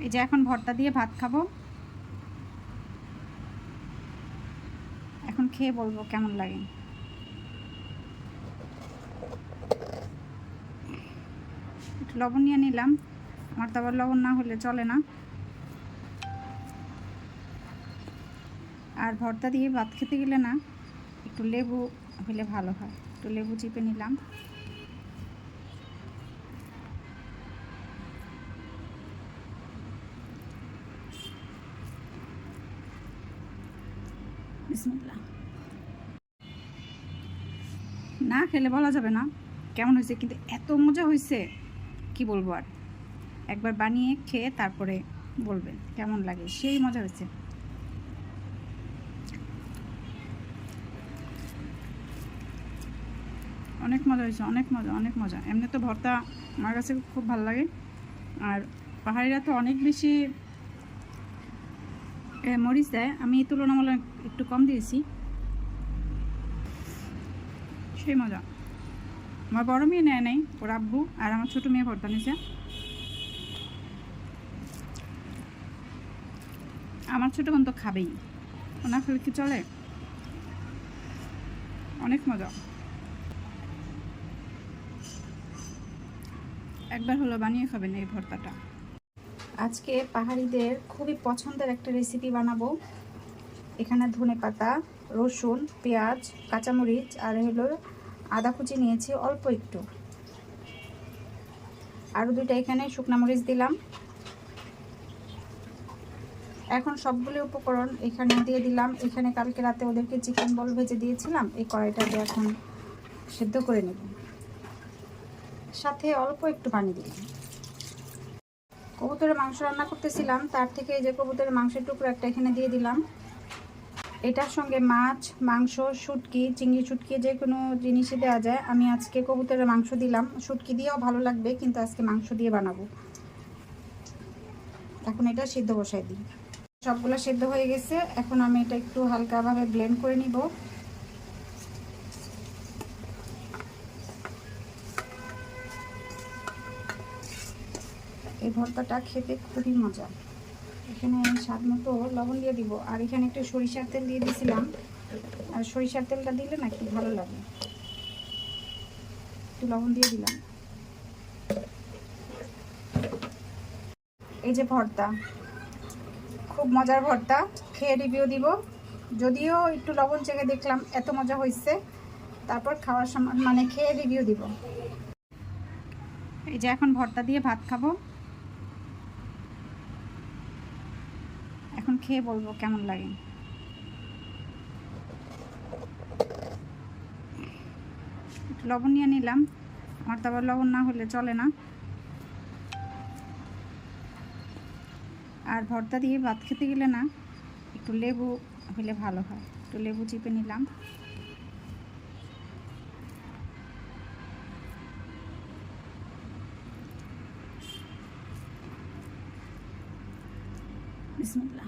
এই যে এখন ভর্তা দিয়ে ভাত খাবো। এখন খেয়ে বলবো কেমন লাগে। একটু লবণ নিয়ে নিলাম, আমার তো আবার লবণ না হলে চলে না। আর ভর্তা দিয়ে ভাত খেতে গেলে না একটু লেবু হলে ভালো হয়। একটু লেবু চিপে নিলাম। বিসমিল্লাহ। না খেলে বলা যাবে না কেমন হয়েছে, কিন্তু এত মজা হয়েছে কি বলবো আর। একবার বানিয়ে খেয়ে তারপরে বলবেন কেমন লাগে, সেই মজা হয়েছে। অনেক মজা হয়েছে, অনেক মজা, অনেক মজা। এমনি তো ভর্তা আমার কাছে খুব ভালো লাগে, আর পাহাড়িরা তো অনেক বেশি মরিচ দেয়, আমি তুলনামূলক একটু কম দিয়েছি, সেই মজা। আমার বড় মেয়ে নেয় নাই, ওর আব্বু আর আমার ছোটো মেয়ে ভর্তা নিয়েছে। আমার ছোটো বোন তো খাবেই, ওনা খেলে কি চলে। অনেক মজা, একবার হলো বানিয়ে খাবেন এই ভর্তাটা। আজকে পাহাড়িদের খুবই পছন্দের একটা রেসিপি বানাবো। এখানে ধনেপাতা, রসুন, পেঁয়াজ, কাঁচামরিচ আর হলো আদা কুচি নিয়েছি অল্প একটু, আরও দুইটা এখানে শুকনা মরিচ দিলাম। এখন সবগুলো উপকরণ এখানে দিয়ে দিলাম। এখানে কালকে রাতে ওদেরকে চিকেন বল ভেজে দিয়েছিলাম, এই কড়াইটাতে এখন সেদ্ধ করে নেব, সাথে অল্প একটু পানি দিলাম। কবুতরের মাংস রান্না করতেছিলাম, তার থেকে এই যে কবুতরের মাংসের টুকরো একটা এখানে দিয়ে দিলাম। এটার সঙ্গে মাছ, মাংস, শুটকি, চিংড়ি শুটকি যে কোনো জিনিসই দেওয়া যায়। আমি আজকে কবুতরের মাংস দিলাম, শুটকি দিয়েও ভালো লাগবে, কিন্তু আজকে মাংস দিয়ে বানাবো। এখন এটা সিদ্ধ বসাই দিই। সবগুলো সিদ্ধ হয়ে গেছে, এখন আমি এটা একটু হালকাভাবে ব্লেন্ড করে নিব। এই ভর্তাটা খেতে খুবই মজা। এখানে স্বাদ মতো লবণ দিয়ে দিব, আর এখানে একটু সরিষার তেল দিয়ে দিয়েছিলাম, আর সরিষার তেলটা দিলে না একটু ভালো লাগে। একটু লবণ দিয়ে দিলাম। এই যে ভর্তা, খুব মজার ভর্তা, খেয়ে রিভিউ দিব। যদিও একটু লবণ চেখে দেখলাম এত মজা হয়েছে, তারপর খাওয়ার সময় মানে খেয়ে রিভিউ দিব। এই যে এখন ভর্তা দিয়ে ভাত খাবো, এখন খেয়ে বলবো কেমন লাগে। একটু লবণ নিয়ে নিলাম, আমার তো আবার লবণ না হলে চলে না। আর ভর্তা দিয়ে ভাত খেতে গেলে না একটু লেবু হলে ভালো হয়। একটু লেবু চিপে নিলাম। বিসমিল্লাহ।